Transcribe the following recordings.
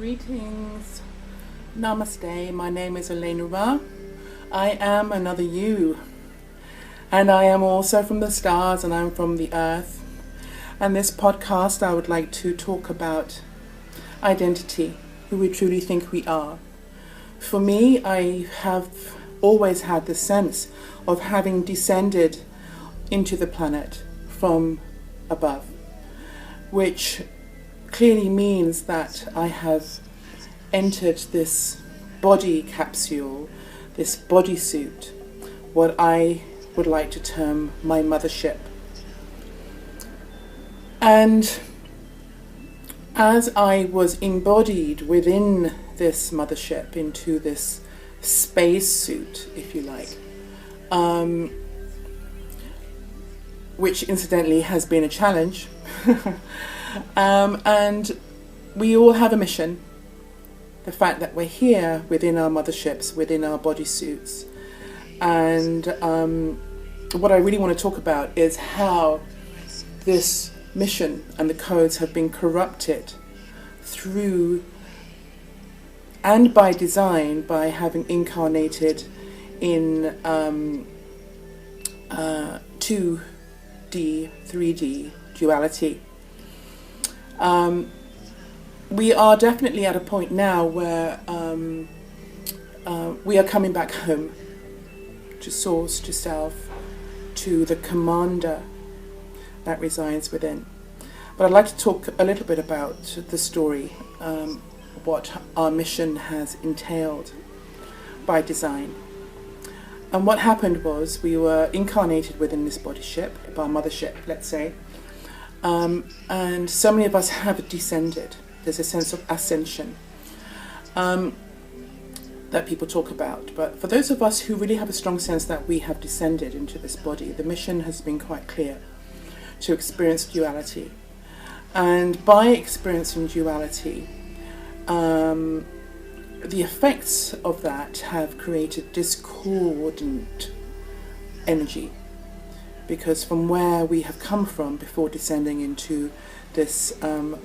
Greetings, Namaste. My name is Alaenura. I am another you, and I am also from the stars, and I'm from the earth. And this podcast, I would like to talk about identity, who we truly think we are. For me, I have always had the sense of having descended into the planet from above, which clearly means that I have entered this body capsule, this bodysuit, what I would like to term my mothership. And as I was embodied within this mothership, into this spacesuit, if you like, which incidentally has been a challenge, and we all have a mission. The fact that we're here within our motherships, within our bodysuits. And what I really want to talk about is how this mission and the codes have been corrupted through and by design, by having incarnated in 2D, 3D duality. We are definitely at a point now where we are coming back home to source, to self, to the commander that resides within. But I'd like to talk a little bit about the story, what our mission has entailed by design. And what happened was we were incarnated within this body ship, our mothership, let's say, and so many of us have descended. There's a sense of ascension that people talk about. But for those of us who really have a strong sense that we have descended into this body, the mission has been quite clear: to experience duality. And by experiencing duality, the effects of that have created discordant energy. Because from where we have come from before descending into this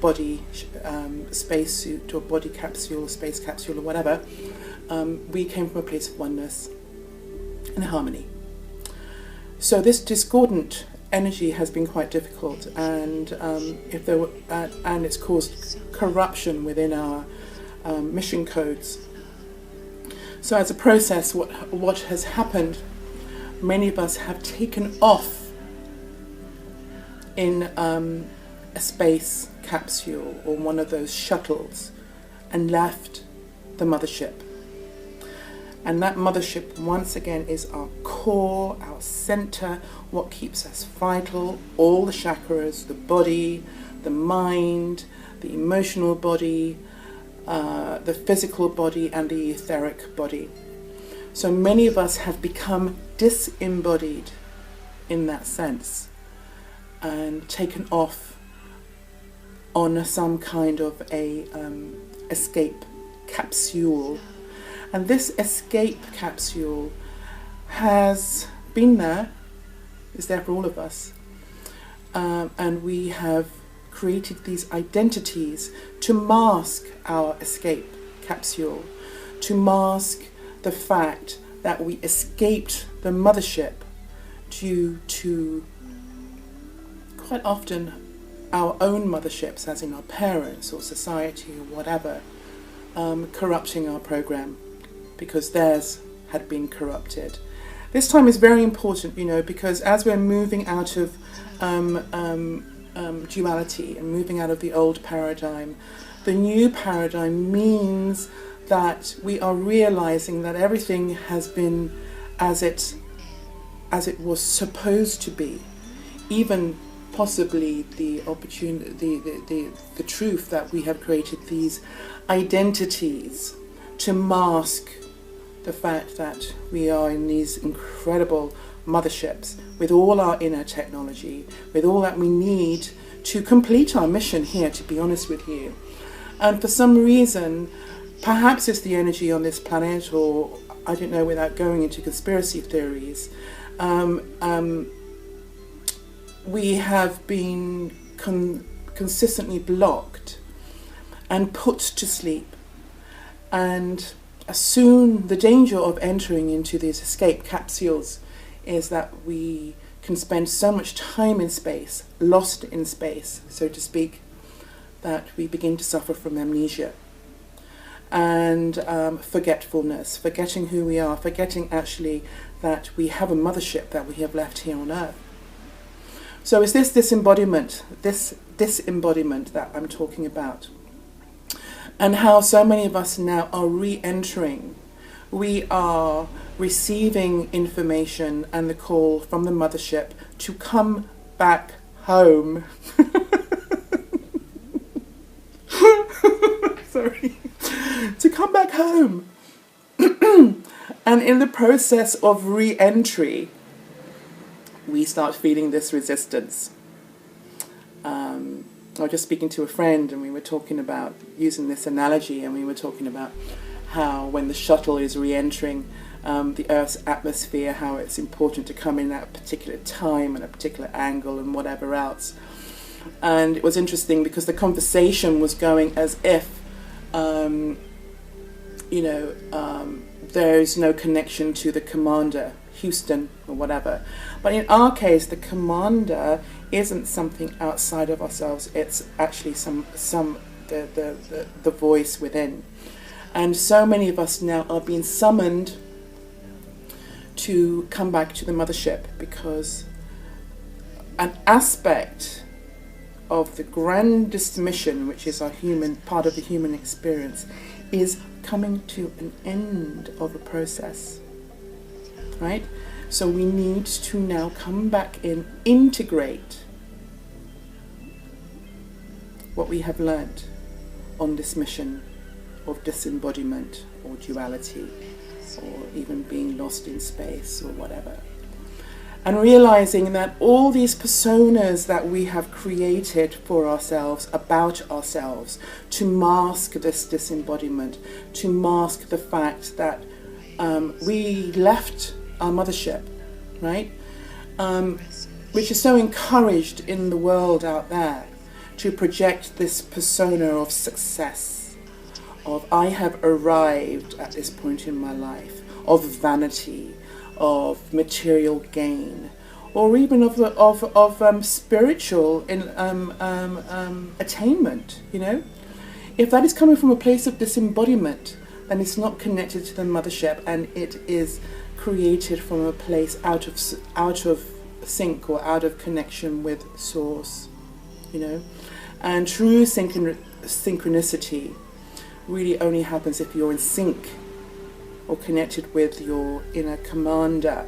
body spacesuit or body capsule, space capsule or whatever, we came from a place of oneness and harmony. So this discordant energy has been quite difficult, and and it's caused corruption within our mission codes. So as a process, what has happened, many of us have taken off in a space capsule or one of those shuttles and left the mothership. And that mothership, once again, is our core, our center, what keeps us vital, all the chakras, the body, the mind, the emotional body, the physical body, and the etheric body. So many of us have become disembodied in that sense and taken off on some kind of a escape capsule. And this escape capsule has been there, is there for all of us. And we have created these identities to mask our escape capsule, to mask the fact that we escaped the mothership due to, quite often, our own motherships, as in our parents or society or whatever, corrupting our program because theirs had been corrupted. This time is very important, because as we're moving out of duality and moving out of the old paradigm, the new paradigm means that we are realizing that everything has been as it was supposed to be, even possibly the opportunity, the truth that we have created these identities to mask the fact that we are in these incredible motherships with all our inner technology, with all that we need to complete our mission here, to be honest with you. And for some reason, perhaps it's the energy on this planet, or I don't know, without going into conspiracy theories, we have been consistently blocked and put to sleep. And soon the danger of entering into these escape capsules is that we can spend so much time in space, lost in space, so to speak, that we begin to suffer from amnesia and forgetfulness, forgetting who we are, forgetting actually that we have a mothership that we have left here on Earth. So it's this disembodiment that I'm talking about, and how so many of us now are re-entering. We are receiving information and the call from the mothership to come back home. Sorry. To come back home. And in the process of re-entry, we start feeling this resistance. I was just speaking to a friend, and we were talking about using this analogy, and we were talking about how when the shuttle is re-entering the Earth's atmosphere, how it's important to come in at a particular time and a particular angle and whatever else. And it was interesting because the conversation was going as if, there's no connection to the commander, Houston or whatever. But in our case, the commander isn't something outside of ourselves. It's actually the voice within. And so many of us now are being summoned to come back to the mothership, because an aspect of the grandest mission, which is our part of the human experience, is coming to an end of a process, right? So we need to now come back in, integrate what we have learned on this mission of disembodiment or duality, or even being lost in space or whatever. And realizing that all these personas that we have created for ourselves, about ourselves, to mask this disembodiment, to mask the fact that we left our mothership, right? Which is so encouraged in the world out there to project this persona of success, of I have arrived at this point in my life, of vanity, of material gain, or even of spiritual attainment. If that is coming from a place of disembodiment, then it's not connected to the mothership, and it is created from a place out of sync or out of connection with source. And true synchronicity really only happens if you're in sync or connected with your inner commander.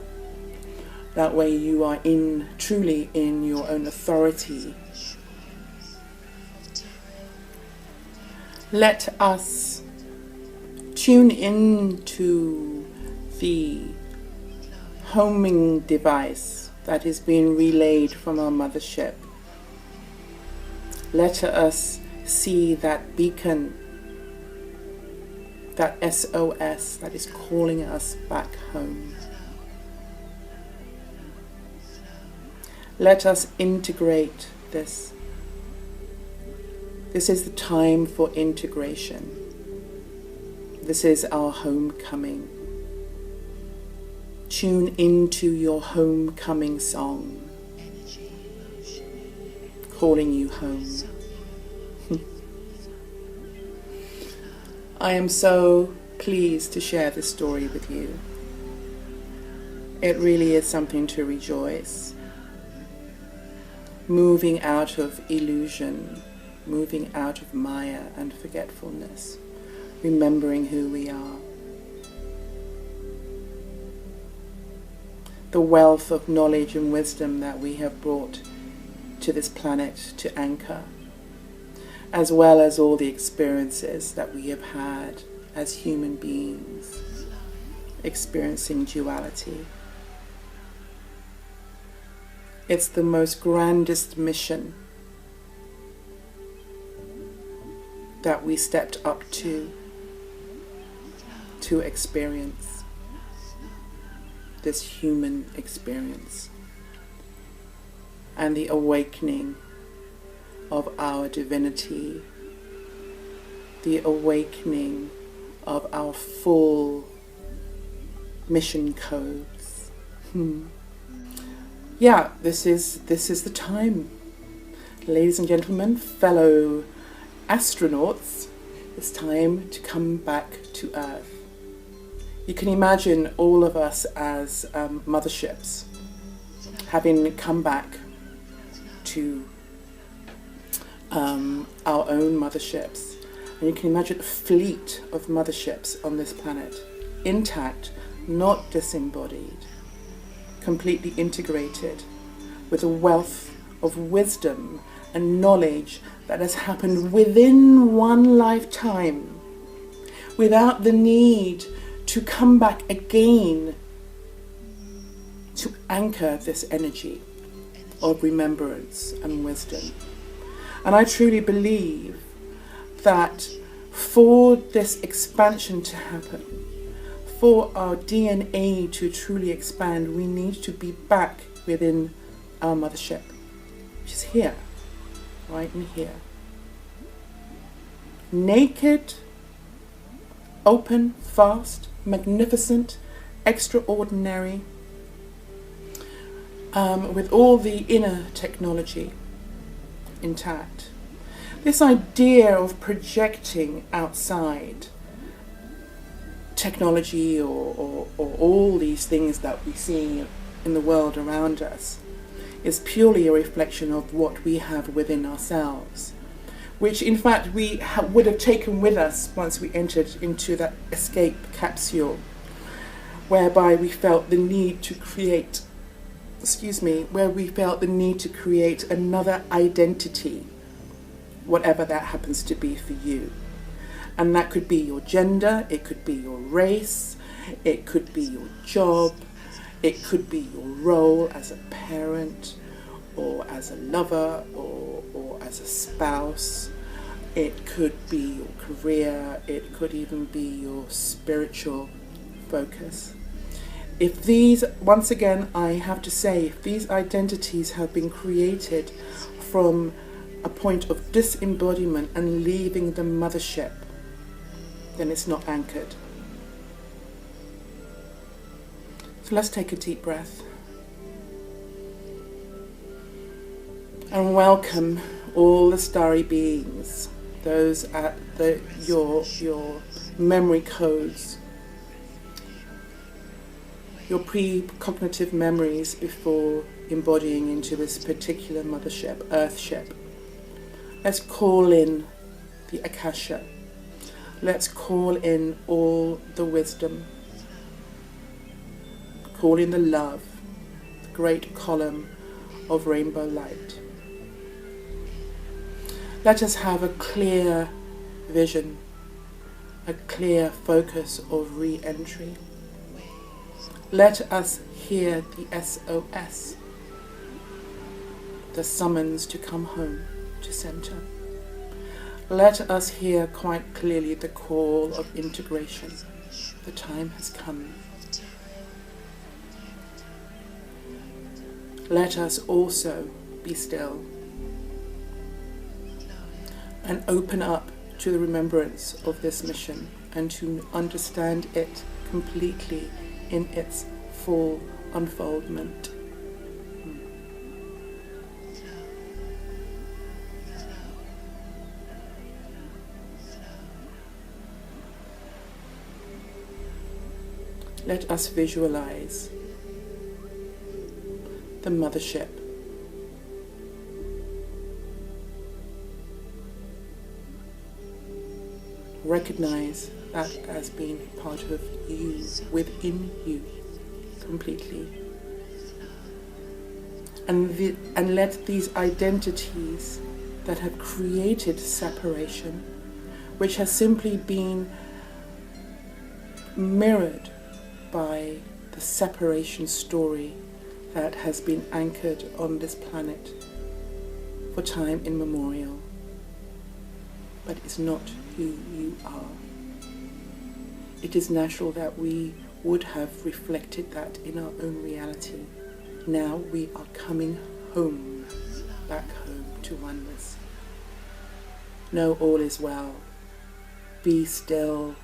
That way you are truly in your own authority. Let us tune into the homing device that is being relayed from our mothership. Let us see that beacon, that SOS that is calling us back home. Let us integrate this. This is the time for integration. This is our homecoming. Tune into your homecoming song, calling you home. I am so pleased to share this story with you. It really is something to rejoice. Moving out of illusion, moving out of Maya and forgetfulness, remembering who we are. The wealth of knowledge and wisdom that we have brought to this planet to anchor, as well as all the experiences that we have had as human beings, experiencing duality. It's the most grandest mission that we stepped up to experience this human experience and the awakening of our divinity the awakening of our full mission codes. Yeah, this is the time. Ladies and gentlemen, fellow astronauts, it's time to come back to Earth. You can imagine all of us as motherships having come back to our own motherships. And you can imagine a fleet of motherships on this planet, intact, not disembodied, completely integrated, with a wealth of wisdom and knowledge that has happened within one lifetime, without the need to come back again to anchor this energy of remembrance and wisdom. And I truly believe that for this expansion to happen, for our DNA to truly expand, we need to be back within our mothership, which is here, right in here. Naked, open, vast, magnificent, extraordinary, with all the inner technology intact. This idea of projecting outside technology or all these things that we see in the world around us is purely a reflection of what we have within ourselves, which in fact we would have taken with us once we entered into that escape capsule, whereby we felt the need to create, another identity, whatever that happens to be for you. And that could be your gender, it could be your race, it could be your job, it could be your role as a parent or as a lover or as a spouse. It could be your career, it could even be your spiritual focus. If these, once again, I have to say, if these identities have been created from a point of disembodiment and leaving the mothership, then it's not anchored. So let's take a deep breath and welcome all the starry beings, those at your memory codes, your pre-cognitive memories before embodying into this particular mothership, Earthship. Let's call in the Akasha. Let's call in all the wisdom. Call in the love, the great column of rainbow light. Let us have a clear vision, a clear focus of re-entry. Let us hear the SOS, the summons to come home, to center. Let us hear quite clearly the call of integration. The time has come. Let us also be still and open up to the remembrance of this mission and to understand it completely in its full unfoldment. Let us visualize the mothership. Recognize that as being part of you, within you, completely. And let these identities that have created separation, which has simply been mirrored by the separation story that has been anchored on this planet for time immemorial, but is not who you are. It is natural that we would have reflected that in our own reality. Now we are coming home, back home to oneness. Know all is well. Be still,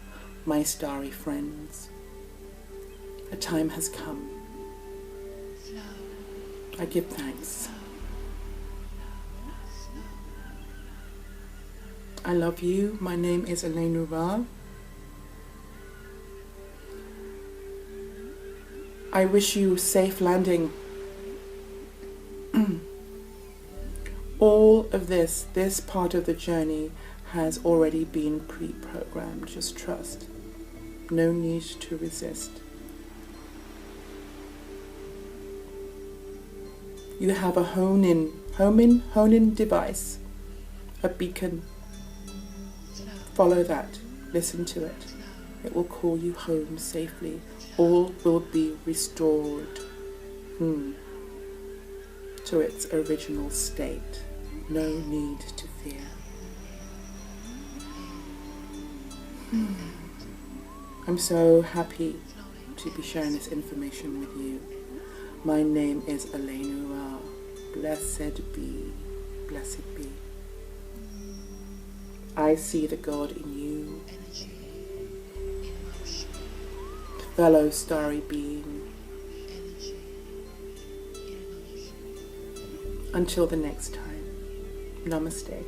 my starry friends. A time has come. I give thanks. I love you. My name is Alaenura. I wish you safe landing. All of this part of the journey has already been pre-programmed. Just trust. No need to resist. You have a hone-in device, a beacon. Follow that. Listen to it. It will call you home safely. All will be restored to its original state. No need to fear. I'm so happy to be sharing this information with you. My name is Alaenura. Blessed be. Blessed be. I see the God in you. Fellow starry being. Until the next time. Namaste.